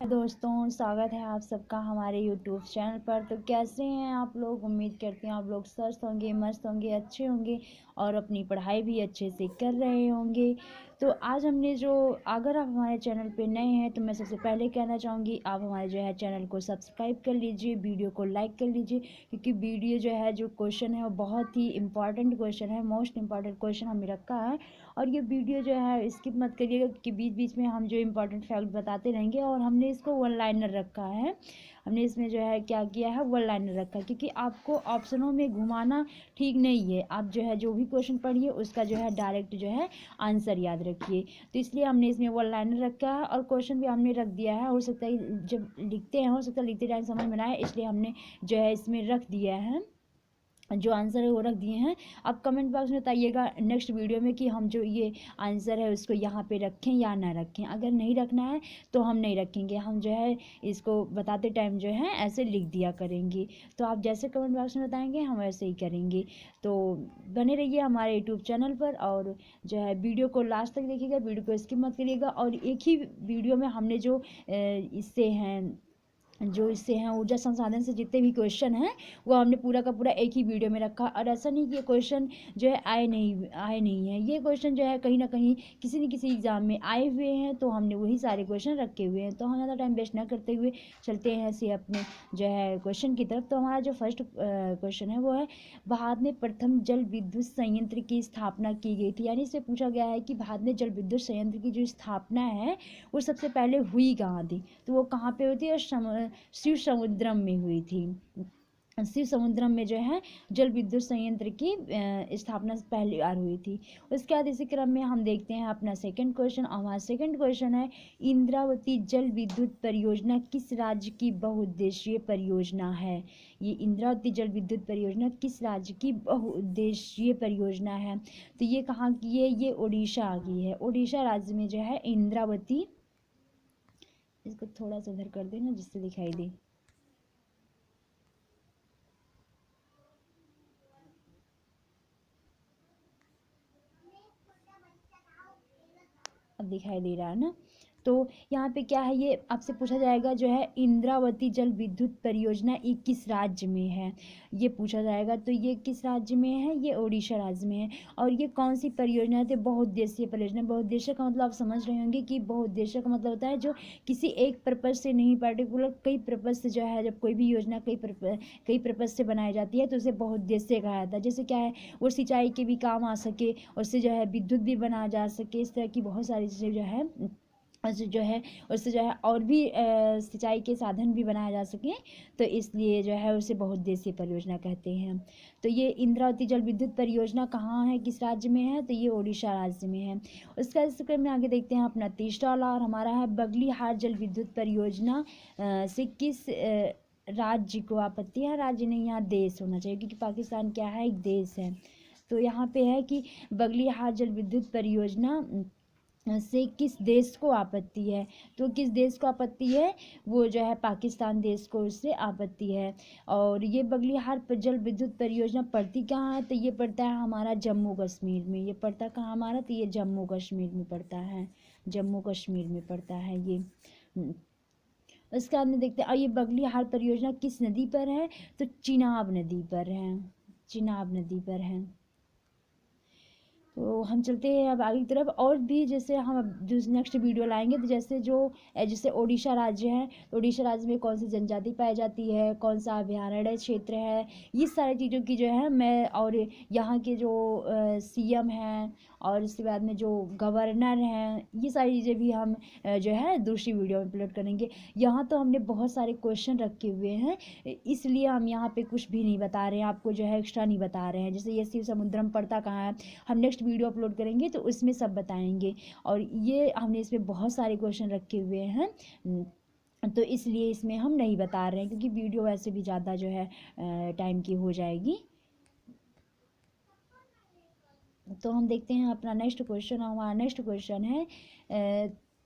दोस्तों, स्वागत है आप सबका हमारे यूट्यूब चैनल पर। तो कैसे हैं आप लोग? उम्मीद करते हैं आप लोग स्वस्थ होंगे, मस्त होंगे, अच्छे होंगे और अपनी पढ़ाई भी अच्छे से कर रहे होंगे। तो आज हमने जो अगर आप हमारे चैनल पे नए हैं तो मैं सबसे पहले कहना चाहूँगी आप हमारे जो है चैनल को सब्सक्राइब कर लीजिए, वीडियो को लाइक कर लीजिए, क्योंकि वीडियो जो है जो क्वेश्चन है वो बहुत ही इंपॉर्टेंट क्वेश्चन है, मोस्ट इंपॉर्टेंट क्वेश्चन हमने रखा है। और ये वीडियो जो है स्किप मत करिएगा, क्योंकि बीच बीच में हम जो इम्पोर्टेंट फैक्ट बताते रहेंगे। और हमने इसको वन लाइनर रखा है, हमने इसमें जो है क्या किया है, वन लाइनर रखा है, क्योंकि आपको ऑप्शनों में घुमाना ठीक नहीं है। आप जो है जो भी क्वेश्चन पढ़िए उसका जो है डायरेक्ट जो है आंसर याद रखिए। तो इसलिए हमने इसमें वन लाइनर रखा है और क्वेश्चन भी हमने रख दिया है। हो सकता है जब लिखते हैं, हो सकता है लिखते टाइम समझ में ना आए, इसलिए हमने जो है इसमें रख दिया है, जो आंसर है वो रख दिए हैं। अब कमेंट बॉक्स में बताइएगा नेक्स्ट वीडियो में कि हम जो ये आंसर है उसको यहाँ पे रखें या ना रखें। अगर नहीं रखना है तो हम नहीं रखेंगे, हम जो है इसको बताते टाइम जो है ऐसे लिख दिया करेंगे। तो आप जैसे कमेंट बॉक्स में बताएंगे हम वैसे ही करेंगे। तो बने रहिए हमारे यूट्यूब चैनल पर और जो है वीडियो को लास्ट तक देखिएगा, वीडियो को स्किप मत करिएगा। और एक ही वीडियो में हमने जो इससे हैं ऊर्जा संसाधन से जितने भी क्वेश्चन हैं वो हमने पूरा का पूरा एक ही वीडियो में रखा। और ऐसा नहीं कि ये क्वेश्चन जो है आए नहीं हैं, ये क्वेश्चन जो है कहीं ना कहीं किसी न किसी एग्ज़ाम में आए हुए हैं, तो हमने वही सारे क्वेश्चन रखे हुए हैं। तो हम ज़्यादा टाइम वेस्ट ना करते हुए चलते हैं ऐसे अपने जो है क्वेश्चन की तरफ। तो हमारा जो फर्स्ट क्वेश्चन है वो है, भारत में प्रथम जल विद्युत संयंत्र की स्थापना की गई थी। यानी इससे पूछा गया है कि भारत में जल विद्युत संयंत्र की जो स्थापना है वो सबसे पहले हुई कहाँ थी। तो वो कहाँ पे हुई थी? और शिव समुद्रम में हुई थी। शिव समुद्रम में जो है जल विद्युत संयंत्र की स्थापना पहली बार हुई थी। उसके बाद इसी क्रम में हम देखते हैं अपना सेकंड क्वेश्चन। हमारा सेकंड क्वेश्चन है, इंद्रावती जल विद्युत परियोजना किस राज्य की बहुउद्देशीय परियोजना है? ये इंद्रावती जल विद्युत परियोजना किस राज्य की बहुउद्देशीय परियोजना है? तो ये कहाँ की है? ये उड़ीसा की है। उड़ीसा राज्य में जो है इंद्रावती, इसको थोड़ा सा इधर कर देना जिससे दिखाई दे। अब दिखाई दे रहा है ना? तो यहाँ पे क्या है, ये आपसे पूछा जाएगा जो है इंद्रावती जल विद्युत परियोजना ये किस राज्य में है, ये पूछा जाएगा। तो ये किस राज्य में है? ये उड़ीसा राज्य में है। और ये कौन सी परियोजना है? तो बहुउद्देशीय परियोजना। बहुउद्देशीय का मतलब आप समझ रहे होंगे कि बहुउद्देशीय का मतलब होता है जो किसी एक पर्पज से नहीं, पर्टिकुलर कई पर्पज से जो है, जब कोई भी योजना कई पर्पज से बनाई जाती है तो उसे बहुउद्देशीय कहा जाता है। जैसे क्या है, वो सिंचाई के भी काम आ सके, उससे जो है विद्युत भी बनाया जा सके, इस तरह की बहुत सारी चीज़ें जो है उससे जो है और भी सिंचाई के साधन भी बनाए जा सकें। तो इसलिए जो है उसे बहुउद्देशीय परियोजना कहते हैं। तो ये इंद्रावती जल विद्युत परियोजना कहाँ है, किस राज्य में है? तो ये उड़ीसा राज्य में है। उसका इस क्रम में आगे देखते हैं अपना तीसरा वाला, और हमारा है बगलीहार जल विद्युत परियोजना से किस राज्य को आपत्ति है? राज्य नहीं, यहाँ देश होना चाहिए, क्योंकि पाकिस्तान क्या है, एक देश है। तो यहाँ पे है कि बगलीहार जल विद्युत परियोजना से किस देश को आपत्ति है? तो किस देश को आपत्ति है? वो जो है पाकिस्तान देश को उससे आपत्ति है। और ये बगलीहार जल विद्युत परियोजना पड़ती कहाँ है? तो ये पड़ता है हमारा जम्मू कश्मीर में। ये पड़ता कहाँ हमारा? तो ये जम्मू कश्मीर में पड़ता है, जम्मू कश्मीर में पड़ता है ये। उसके बाद में देखते हैं, और ये बगलीहार परियोजना किस नदी पर है? तो चिनाब नदी पर है, चिनाब नदी पर है। तो हम चलते हैं अब आगे की तरफ। और भी जैसे हम अब जो नेक्स्ट वीडियो लाएंगे, तो जैसे उड़ीसा राज्य है, तो उड़ीसा राज्य में कौन सी जनजाति पाई जाती है, कौन सा अभयारण्य क्षेत्र है, ये सारी चीज़ों की जो है मैं, और यहाँ के जो सीएम हैं और इसके बाद में जो गवर्नर हैं, ये सारी चीज़ें भी हम जो है दूसरी वीडियो में अपलोड करेंगे। यहाँ तो हमने बहुत सारे क्वेश्चन रखे हुए हैं, इसलिए हम यहाँ पे कुछ भी नहीं बता रहे हैं आपको, जो है एक्स्ट्रा नहीं बता रहे हैं। जैसे ये शिव समुद्रम पड़ता कहाँ है, हम नेक्स्ट वीडियो अपलोड करेंगे तो उसमें सब बताएंगे। और ये हमने इसमें बहुत सारे क्वेश्चन रखे हुए हैं, तो इसलिए इसमें हम नहीं बता रहे हैं, क्योंकि वीडियो वैसे भी ज़्यादा जो है टाइम की हो जाएगी। तो हम देखते हैं अपना नेक्स्ट क्वेश्चन। हमारा नेक्स्ट क्वेश्चन है,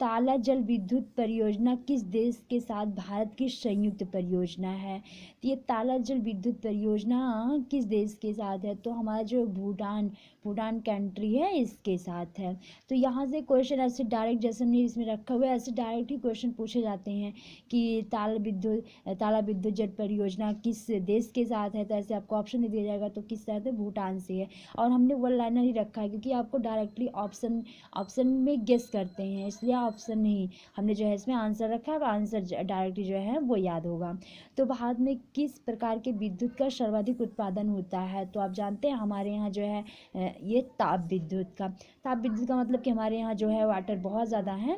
ताला जल विद्युत परियोजना किस देश के साथ भारत की संयुक्त परियोजना है? तो ये ताला जल विद्युत परियोजना किस देश के साथ है? तो हमारा जो भूटान भूटान कंट्री है इसके साथ है। तो यहाँ से क्वेश्चन ऐसे डायरेक्ट, जैसे हमने इसमें रखा हुआ है ऐसे डायरेक्ट ही क्वेश्चन पूछे जाते हैं कि ताला विद्युत जल परियोजना किस देश के साथ है। तो ऐसे आपको ऑप्शन दे दिया जाएगा, तो किस साथ है? भूटान से है। और हमने वन लाइनर ही रखा है क्योंकि आपको डायरेक्टली ऑप्शन में गेस करते हैं, इसलिए ऑप्शन नहीं, हमने जो है इसमें आंसर रखा है, आंसर डायरेक्टली जो है वो याद होगा। तो भारत में किस प्रकार के विद्युत का सर्वाधिक उत्पादन होता है? तो आप जानते हैं हमारे यहाँ जो है ये ताप विद्युत का मतलब कि हमारे यहाँ जो है वाटर बहुत ज़्यादा है,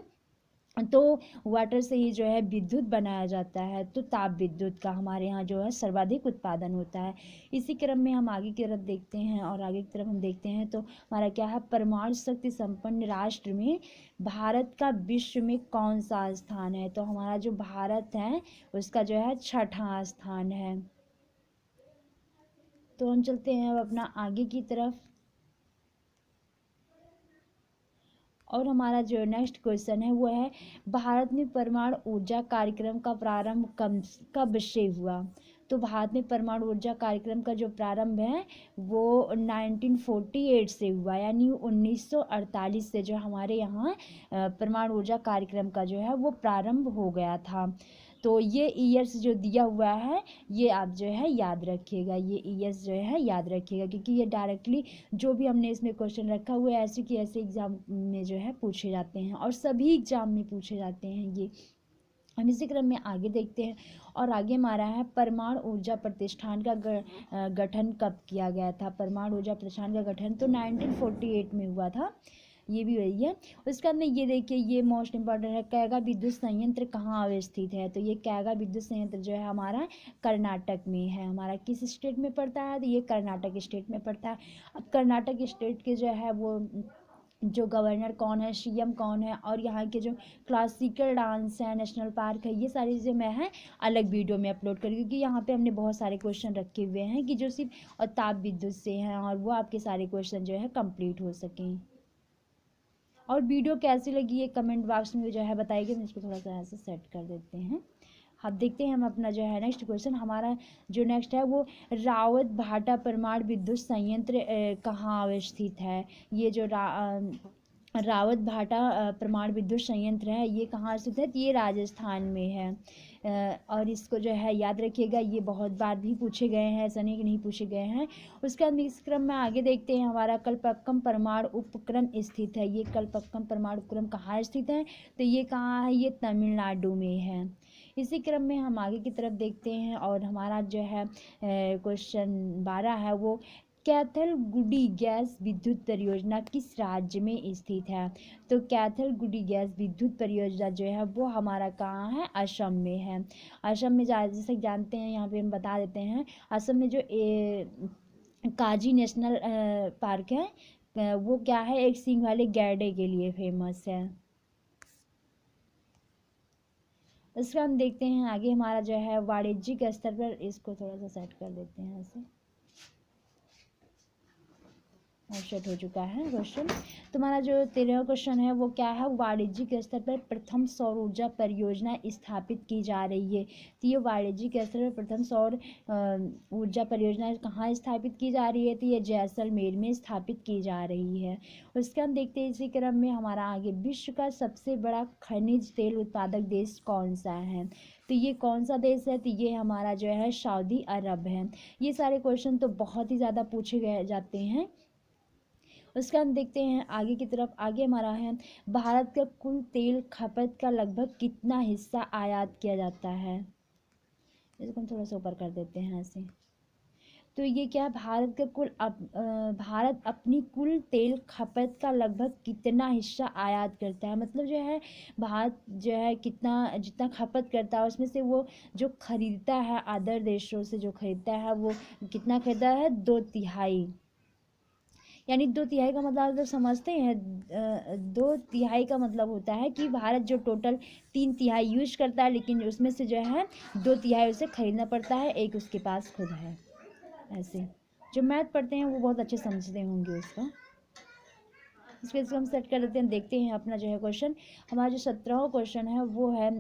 तो वाटर से ही जो है विद्युत बनाया जाता है। तो ताप विद्युत का हमारे यहाँ जो है सर्वाधिक उत्पादन होता है। इसी क्रम में हम आगे की तरफ देखते हैं, और आगे की तरफ हम देखते हैं तो हमारा क्या है, परमाणु शक्ति संपन्न राष्ट्र में भारत का विश्व में कौन सा स्थान है? तो हमारा जो भारत है उसका जो है 6वां स्थान है। तो हम चलते हैं अब अपना आगे की तरफ, और हमारा जो नेक्स्ट क्वेश्चन है वो है, भारत में परमाणु ऊर्जा कार्यक्रम का प्रारंभ कब से हुआ? तो भारत में परमाणु ऊर्जा कार्यक्रम का जो प्रारंभ है वो 1948 से हुआ, यानी 1948 से जो हमारे यहाँ परमाणु ऊर्जा कार्यक्रम का जो है वो प्रारंभ हो गया था। तो ये ईयर्स जो दिया हुआ है ये आप जो है याद रखिएगा, ये ईयर्स जो है याद रखिएगा, क्योंकि ये डायरेक्टली जो भी हमने इसमें क्वेश्चन रखा हुआ है ऐसे कि ऐसे एग्जाम में जो है पूछे जाते हैं, और सभी एग्जाम में पूछे जाते हैं ये। हम इसी क्रम में आगे देखते हैं, और आगे हमारा है परमाणु ऊर्जा प्रतिष्ठान का गठन कब किया गया था? परमाणु ऊर्जा प्रतिष्ठान का गठन तो 1948 में हुआ था, ये भी वही है। उसके बाद में ये देखिए, ये मोस्ट इंपॉर्टेंट है, कैगा विद्युत संयंत्र कहाँ अवस्थित है? तो ये कैगा विद्युत संयंत्र जो है हमारा कर्नाटक में है। हमारा किस स्टेट में पड़ता है? तो ये कर्नाटक स्टेट में पड़ता है। अब कर्नाटक स्टेट के जो है वो जो गवर्नर कौन है, सीएम कौन है, और यहाँ के जो क्लासिकल डांस है, नेशनल पार्क है, ये सारी चीज़ें मैं है अलग वीडियो में अपलोड करूँगी, क्योंकि यहाँ पे हमने बहुत सारे क्वेश्चन रखे हुए हैं कि जो सिर्फ और ताप विद्युत से हैं, और वो आपके सारे क्वेश्चन जो है कंप्लीट हो सकें। और वीडियो कैसी लगी ये कमेंट बॉक्स में जो है बताइए, हम इसको थोड़ा सा ऐसे सेट कर देते हैं। अब देखते हैं हम अपना जो है नेक्स्ट क्वेश्चन, हमारा जो नेक्स्ट है वो रावत भाटा परमाणु विद्युत संयंत्र कहाँ अवस्थित है? ये जो रावत भाटा परमाणु विद्युत संयंत्र है ये कहाँ स्थित है? तो ये राजस्थान में है। और इसको जो है याद रखिएगा, ये बहुत बार भी पूछे गए हैं, ऐसा नहीं कि नहीं पूछे गए हैं। उसके बाद इस क्रम में आगे देखते हैं, हमारा कल्पक्कम परमाणु उपक्रम स्थित है। ये कल्पक्कम परमाणु उपक्रम कहाँ स्थित है? तो ये कहाँ है? ये तमिलनाडु में है। इसी क्रम में हम आगे की तरफ देखते हैं, और हमारा जो है क्वेश्चन 12 है वो, कैथलगुडी गैस विद्युत परियोजना किस राज्य में स्थित है? तो कैथलगुडी गैस विद्युत परियोजना जो है वो हमारा कहाँ है? असम में है। असम में जैसे जानते हैं, यहाँ पे हम बता देते हैं, असम में जो काजी नेशनल पार्क है वो क्या है? एक सींग वाले गैंडे के लिए फेमस है। इसका हम देखते हैं आगे, हमारा जो है वाणिज्यिक स्तर पर, इसको थोड़ा सा सेट कर देते हैं ऐसे, सेट हो चुका है क्वेश्चन। तुम्हारा जो 13वां क्वेश्चन है वो क्या है? वाणिज्यिक स्तर पर प्रथम सौर ऊर्जा परियोजना स्थापित की जा रही है। तो ये वाणिज्यिक स्तर पर प्रथम सौर ऊर्जा परियोजना कहाँ स्थापित की जा रही है? तो ये जैसलमेर में स्थापित की जा रही है। उसके हम देखते हैं इसी क्रम में हमारा आगे, विश्व का सबसे बड़ा खनिज तेल उत्पादक देश कौन सा है? तो ये कौन सा देश है? तो ये हमारा जो है सऊदी अरब है। ये सारे क्वेश्चन तो बहुत ही ज़्यादा पूछे गए जाते हैं। उसका हम देखते हैं आगे की तरफ, आगे हमारा है, भारत का कुल तेल खपत का लगभग कितना हिस्सा आयात किया जाता है? इसको हम थोड़ा सा ऊपर कर देते हैं ऐसे। तो ये क्या, भारत का भारत अपनी कुल तेल खपत का लगभग कितना हिस्सा आयात करता है? मतलब जो है भारत जो है कितना, जितना खपत करता है उसमें से वो जो खरीदता है अदर देशों से, जो खरीदता है वो कितना खरीदता है? 2/3। यानी 2/3 का मतलब आप लोग समझते हैं, 2/3 का मतलब होता है कि भारत जो टोटल 3/3 यूज करता है, लेकिन उसमें से जो है 2/3 उसे खरीदना पड़ता है, एक उसके पास खुद है। ऐसे जो मैथ पढ़ते हैं वो बहुत अच्छे समझते होंगे उसका। इसको हम सेट कर देते हैं। देखते हैं अपना जो है क्वेश्चन। हमारा जो 17वां क्वेश्चन है वो है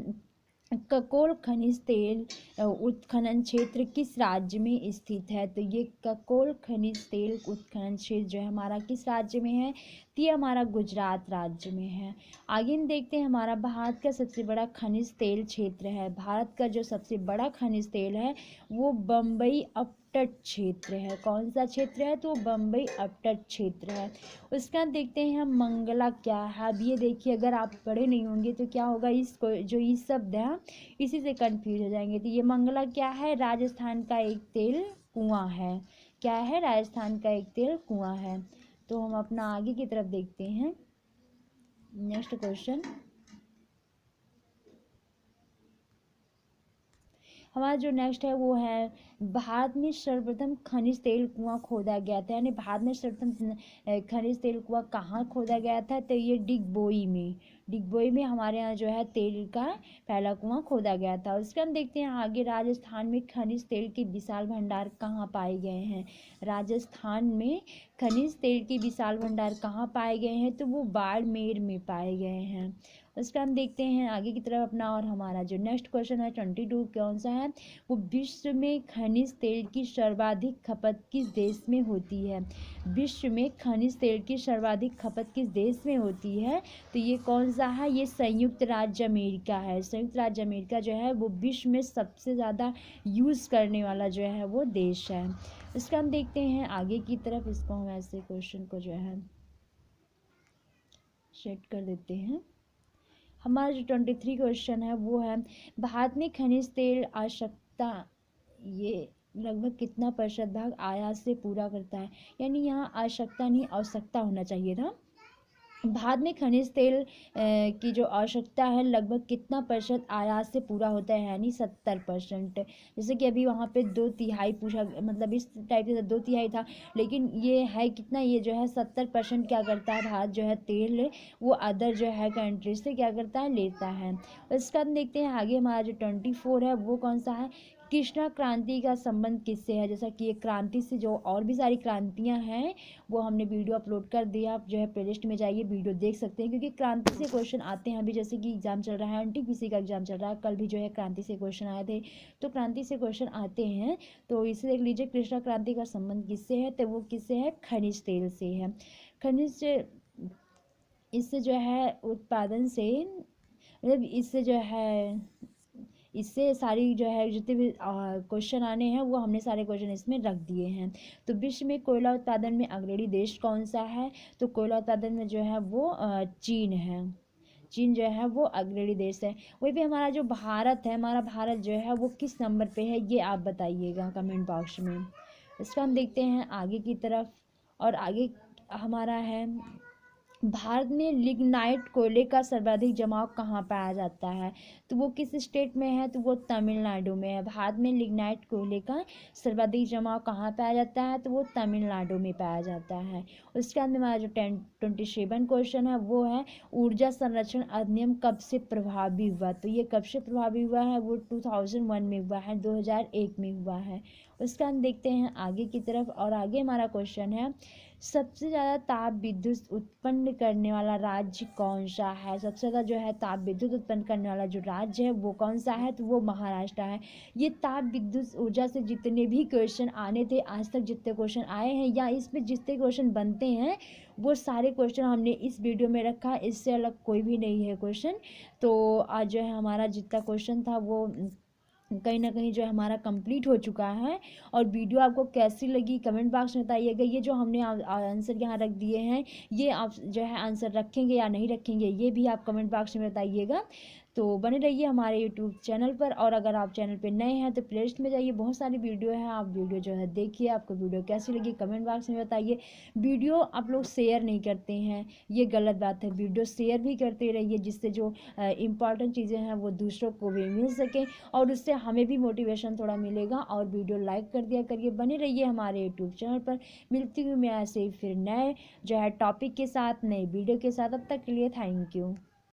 ककोल खनिज तेल उत्खनन क्षेत्र किस राज्य में स्थित है। तो ये ककोल खनिज तेल उत्खनन क्षेत्र जो है हमारा किस राज्य में है, तो ये हमारा गुजरात राज्य में है। आगे हम देखते हैं हमारा भारत का सबसे बड़ा खनिज तेल क्षेत्र है। भारत का जो सबसे बड़ा खनिज तेल है वो बम्बई अपतट क्षेत्र है। कौन सा क्षेत्र है, तो बम्बई अपतट क्षेत्र है। उसके बाद देखते हैं हम मंगला क्या है। अब ये देखिए, अगर आप पढ़े नहीं होंगे तो क्या होगा, इसको जो इस शब्द है इसी से कंफ्यूज हो जाएंगे। तो ये मंगला क्या है, राजस्थान का एक तेल कुआं है। क्या है, राजस्थान का एक तेल कुआं है। तो हम अपना आगे की तरफ देखते हैं नेक्स्ट क्वेश्चन। हमारा जो नेक्स्ट है वो है भारत में सर्वप्रथम खनिज तेल कुआं खोदा गया था। यानी भारत में सर्वप्रथम खनिज तेल कुआं कहाँ खोदा गया था, तो ये डिगबोई में हमारे यहाँ जो है तेल का पहला कुआं खोदा गया था। उसके हम देखते हैं आगे, राजस्थान में खनिज तेल के विशाल भंडार कहाँ पाए गए हैं। राजस्थान में खनिज तेल के विशाल भंडार कहाँ पाए गए हैं, तो वो बाड़मेर में पाए गए हैं। उसका हम देखते हैं आगे की तरफ अपना। और हमारा जो नेक्स्ट क्वेश्चन है 22 कौन सा है, वो विश्व में खनिज तेल की सर्वाधिक खपत किस देश में होती है। विश्व में खनिज तेल की सर्वाधिक खपत किस देश में होती है, तो ये कौन सा है, ये संयुक्त राज्य अमेरिका है। संयुक्त राज्य अमेरिका जो है वो विश्व में सबसे ज़्यादा यूज़ करने वाला जो है वो देश है। इसका हम देखते हैं आगे की तरफ। इसको हम ऐसे क्वेश्चन को जो है सेट कर देते हैं। हमारा जो 23 क्वेश्चन है वो है भारत में खनिज तेल आवश्यकता ये लगभग कितना प्रतिशत भाग आयात से पूरा करता है। यानी यहाँ आवश्यकता नहीं आवश्यकता होना चाहिए था। भारत में खनिज तेल की जो आवश्यकता है लगभग कितना प्रतिशत आयात से पूरा होता है, यानी 70%। जैसे कि अभी वहाँ पे 2/3 पूछा, मतलब इस टाइप से 2/3 था, लेकिन ये है कितना, ये जो है 70% क्या करता है, भारत जो है तेल वो अदर जो है कंट्रीज से क्या करता है, लेता है। इसका हम देखते हैं आगे। हमारा जो 24 है वो कौन सा है, कृष्णा क्रांति का संबंध किससे है। जैसा कि ये क्रांति से जो और भी सारी क्रांतियाँ हैं वो हमने वीडियो अपलोड कर दिया, आप जो है प्लेलिस्ट में जाइए वीडियो देख सकते हैं, क्योंकि क्रांति से क्वेश्चन आते हैं। अभी जैसे कि एग्जाम चल रहा है, एनटीपीसी का एग्जाम चल रहा है, कल भी जो है क्रांति से क्वेश्चन आए थे, तो क्रांति से क्वेश्चन आते हैं। तो इसे देख लीजिए, कृष्णा क्रांति का संबंध किससे है, तो वो किससे है, खनिज तेल से है। खनिज इससे जो है उत्पादन से, मतलब इससे जो है, इससे सारी जो है जितने भी क्वेश्चन आने हैं वो हमने सारे क्वेश्चन इसमें रख दिए हैं। तो विश्व में कोयला उत्पादन में अग्रणी देश कौन सा है, तो कोयला उत्पादन में जो है वो चीन है। चीन जो है वो अग्रणी देश है। वही भी हमारा जो भारत है, हमारा भारत जो है वो किस नंबर पे है, ये आप बताइएगा कमेंट बॉक्स में। इसका हम देखते हैं आगे की तरफ। और आगे हमारा है भारत में लिग्नाइट कोयले का सर्वाधिक जमाव कहाँ पाया जाता है, तो वो किस स्टेट में है, तो वो तमिलनाडु में है। भारत में लिग्नाइट कोयले का सर्वाधिक जमाव कहाँ पाया जाता है, तो वो तमिलनाडु में पाया जाता है। उसके बाद में हमारा जो 27 क्वेश्चन है वो है ऊर्जा संरक्षण अधिनियम कब से प्रभावी हुआ, तो ये कब से प्रभावी हुआ है, वो 2001 में हुआ है, 2001 में हुआ है। उसका हम देखते हैं आगे की तरफ। और आगे हमारा क्वेश्चन है सबसे ज़्यादा ताप विद्युत उत्पन्न करने वाला राज्य कौन सा है। सबसे ज़्यादा जो है ताप विद्युत उत्पन्न करने वाला जो राज्य है वो कौन सा है, तो वो महाराष्ट्र है। ये ताप विद्युत ऊर्जा से जितने भी क्वेश्चन आने थे आज तक, जितने क्वेश्चन आए हैं या इसमें जितने क्वेश्चन बनते हैं, वो सारे क्वेश्चन हमने इस वीडियो में रखा, इससे अलग कोई भी नहीं है क्वेश्चन। तो आज जो है हमारा जितना क्वेश्चन था वो कहीं ना कहीं जो है हमारा कंप्लीट हो चुका है। और वीडियो आपको कैसी लगी कमेंट बॉक्स में बताइएगा। ये जो हमने आंसर यहाँ रख दिए हैं, ये आप जो है आंसर रखेंगे या नहीं रखेंगे, ये भी आप कमेंट बॉक्स में बताइएगा। तो बने रहिए हमारे यूट्यूब चैनल पर। और अगर आप चैनल पर नए हैं तो प्लेलिस्ट में जाइए, बहुत सारी वीडियो है, आप वीडियो जो है देखिए। आपको वीडियो कैसी लगी कमेंट बॉक्स में बताइए। वीडियो आप लोग शेयर नहीं करते हैं, ये गलत बात है। वीडियो शेयर भी करते रहिए, जिससे जो इम्पॉर्टेंट चीज़ें हैं वो दूसरों को भी मिल सकें, और उससे हमें भी मोटिवेशन थोड़ा मिलेगा। और वीडियो लाइक कर दिया करिए। बने रहिए हमारे यूट्यूब चैनल पर। मिलती हूँ मैं ऐसे ही फिर नए जो है टॉपिक के साथ, नए वीडियो के साथ। अब तक के लिए थैंक यू।